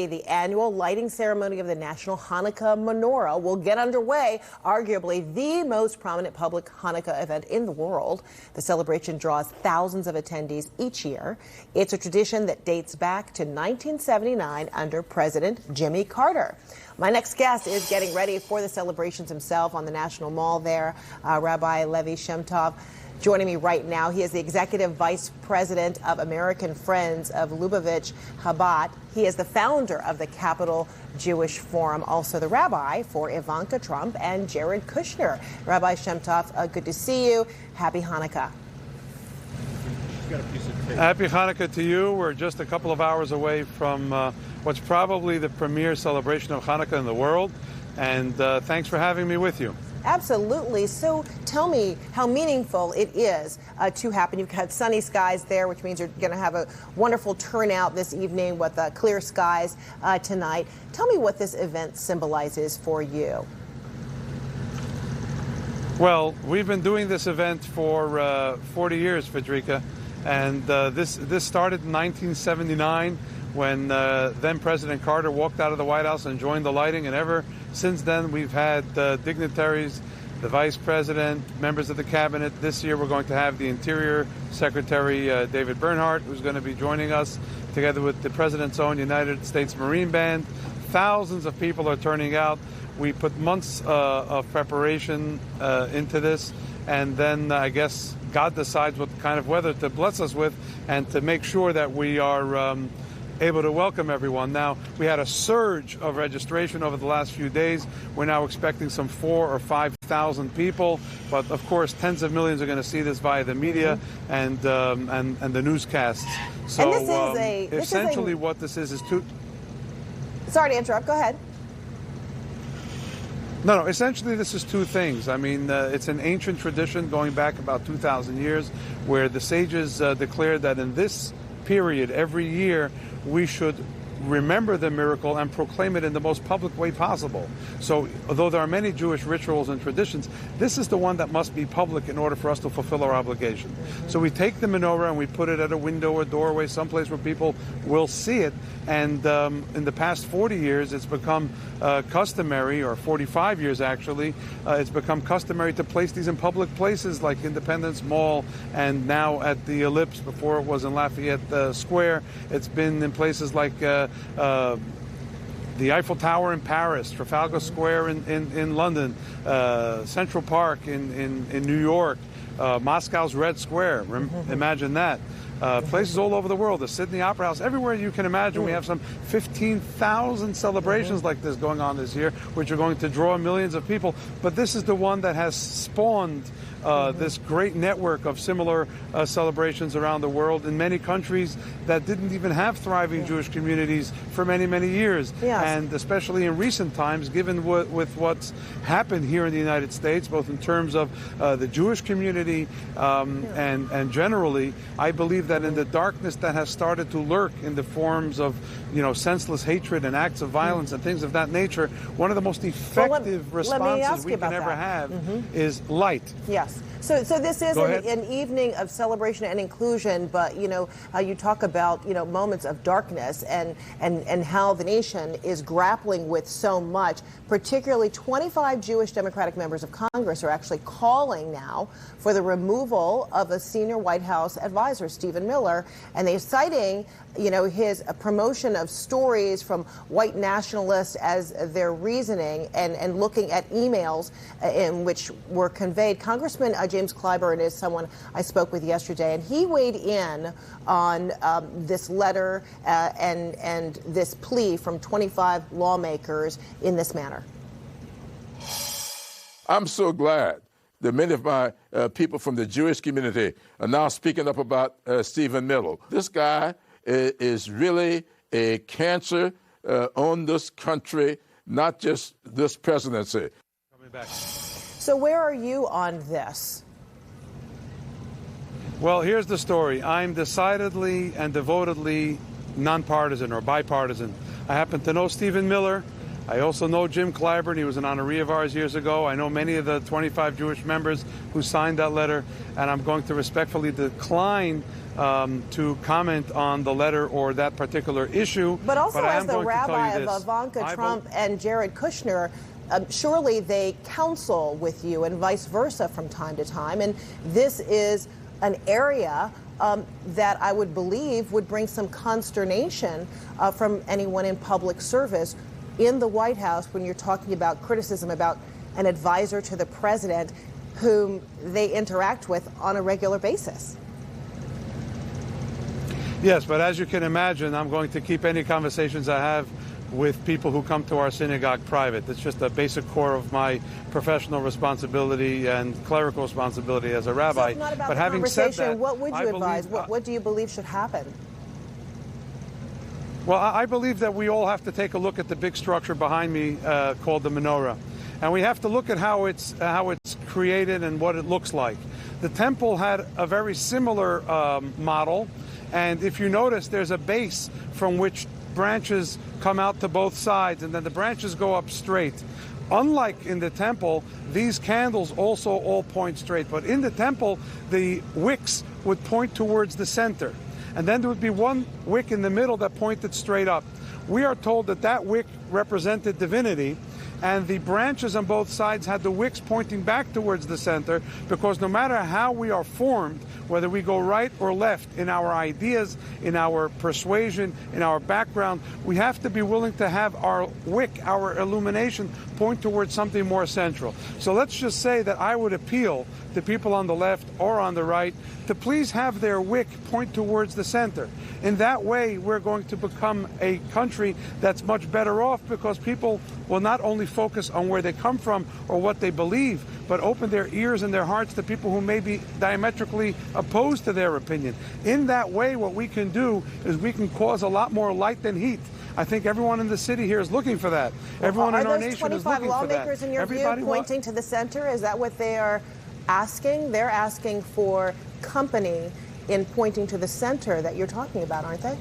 City, the annual lighting ceremony of the National Hanukkah Menorah will get underway, arguably the most prominent public Hanukkah event in the world. The celebration draws thousands of attendees each year. It's a tradition that dates back to 1979 under President Jimmy Carter. My next guest is getting ready for the celebrations himself on the National Mall there, Rabbi Levi Shem-Tov. Joining me right now, he is the Executive Vice President of American Friends of Lubavitch Chabad. He is the founder of the Capital Jewish Forum, also the rabbi for Ivanka Trump and Jared Kushner. Rabbi Shem-Tov, good to see you. Happy Hanukkah. Happy Hanukkah to you. We're just a couple of hours away from what's probably the premier celebration of Hanukkah in the world. And thanks for having me with you. Absolutely. So tell me how meaningful it is to happen. You've got sunny skies there, which means you're going to have a wonderful turnout this evening with clear skies tonight. Tell me what this event symbolizes for you. Well, we've been doing this event for 40 years, Federica, and this started in 1979 when then President Carter walked out of the White House and joined the lighting, and ever since then we've had dignitaries, the Vice President, members of the Cabinet. This year we're going to have the Interior Secretary David Bernhardt, who's going to be joining us, together with the President's own United States Marine Band. Thousands of people are turning out. We put months of preparation into this, and then I guess God decides what kind of weather to bless us with and to make sure that we are able to welcome everyone. Now, we had a surge of registration over the last few days. We're now expecting some 4,000 or 5,000 people, but of course, tens of millions are going to see this via the media and the newscasts. So, and essentially, what this is two. Sorry to interrupt. Go ahead. No, essentially this is two things. I mean, it's an ancient tradition going back about 2,000 years where the sages declared that in this period every year we should remember the miracle and proclaim it in the most public way possible. So although there are many Jewish rituals and traditions, this is the one that must be public in order for us to fulfill our obligation. So we take the menorah and we put it at a window or doorway, someplace where people will see it. And in the past 40 years, it's become customary, or 45 years actually, it's become customary to place these in public places like Independence Mall and now at the Ellipse. Before it was in Lafayette Square. It's been in places like the Eiffel Tower in Paris, Trafalgar Square in London, Central Park in New York, Moscow's Red Square. Imagine that. Places all over the world, the Sydney Opera House, everywhere you can imagine. We have some 15,000 celebrations like this going on this year, which are going to draw millions of people. But this is the one that has spawned this great network of similar celebrations around the world in many countries that didn't even have thriving Jewish communities for many, many years. Yes. And especially in recent times, given with what's happened here in the United States, both in terms of the Jewish community and generally, I believe that in the darkness that has started to lurk in the forms of, senseless hatred and acts of violence and things of that nature, one of the most effective responses we can ever have is light. Yes. So this is an evening of celebration and inclusion, but, you talk about, moments of darkness and how the nation is grappling with so much. Particularly 25 Jewish Democratic members of Congress are actually calling now for the removal of a senior White House advisor, Stephen Miller, and they're citing, his promotion of stories from white nationalists as their reasoning and looking at emails in which were conveyed. Congressman James Clyburn is someone I spoke with yesterday, and he weighed in on this letter and this plea from 25 lawmakers in this manner. I'm so glad that many of my people from the Jewish community are now speaking up about Stephen Miller. This guy is really a cancer on this country, not just this presidency. So where are you on this? Well, here's the story. I'm decidedly and devotedly nonpartisan or bipartisan. I happen to know Stephen Miller. I also know Jim Clyburn. He was an honoree of ours years ago. I know many of the 25 Jewish members who signed that letter, and I'm going to respectfully decline to comment on the letter or that particular issue. But also, as the rabbi of Ivanka Trump and Jared Kushner, surely they counsel with you and vice versa from time to time. And this is an area that I would believe would bring some consternation from anyone in public service in the White House when you're talking about criticism about an advisor to the president whom they interact with on a regular basis. Yes, but as you can imagine, I'm going to keep any conversations I have with people who come to our synagogue private. It's just a basic core of my professional responsibility and clerical responsibility as a rabbi. So it's not about but the having said that, what would you advise? What do you believe should happen? Well, I believe that we all have to take a look at the big structure behind me called the Menorah. And we have to look at how it's created and what it looks like. The temple had a very similar model. And if you notice, there's a base from which branches come out to both sides, and then the branches go up straight. Unlike in the temple, these candles also all point straight. But in the temple, the wicks would point towards the center. And then there would be one wick in the middle that pointed straight up. We are told that that wick represented divinity, and the branches on both sides had the wicks pointing back towards the center, because no matter how we are formed, whether we go right or left in our ideas, in our persuasion, in our background, we have to be willing to have our wick, our illumination, point towards something more central. So let's just say that I would appeal to people on the left or on the right to please have their wick point towards the center. In that way, we're going to become a country that's much better off, because people will not only focus on where they come from or what they believe, but open their ears and their hearts to people who may be diametrically opposed to their opinion. In that way, what we can do is we can cause a lot more light than heat. I think everyone in the city here is looking for that. Everyone in our nation is looking for that. Are those 25 lawmakers, in your view, pointing to the center? Is that what they are asking? They're asking for company in pointing to the center that you're talking about, aren't they?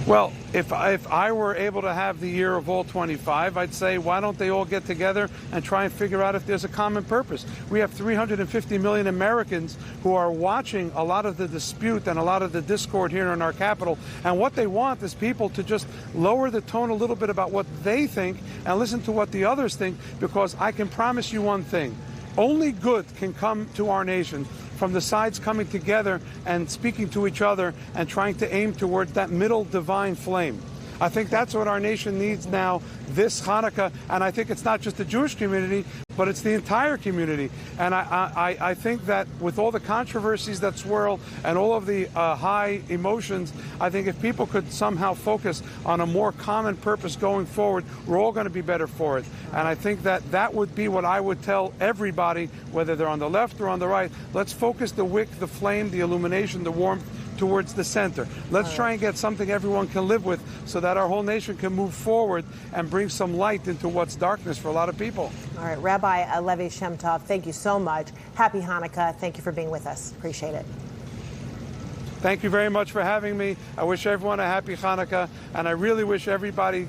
Well, if I were able to have the year of all 25, I'd say, why don't they all get together and try and figure out if there's a common purpose? We have 350 million Americans who are watching a lot of the dispute and a lot of the discord here in our capital. And what they want is people to just lower the tone a little bit about what they think and listen to what the others think, because I can promise you one thing. Only good can come to our nation from the sides coming together and speaking to each other and trying to aim towards that middle divine flame. I think that's what our nation needs now, this Hanukkah, and I think it's not just the Jewish community, but it's the entire community. And I think that with all the controversies that swirl and all of the high emotions, I think if people could somehow focus on a more common purpose going forward, we're all going to be better for it. And I think that that would be what I would tell everybody, whether they're on the left or on the right. Let's focus the wick, the flame, the illumination, the warmth towards the center. Let's try and get something everyone can live with, so that our whole nation can move forward and bring some light into what's darkness for a lot of people. All right, Rabbi Levi Shem Tov, thank you so much. Happy Hanukkah. Thank you for being with us. Appreciate it. Thank you very much for having me. I wish everyone a happy Hanukkah, and I really wish everybody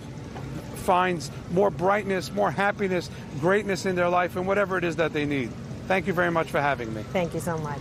finds more brightness, more happiness, greatness in their life, and whatever it is that they need. Thank you very much for having me. Thank you so much.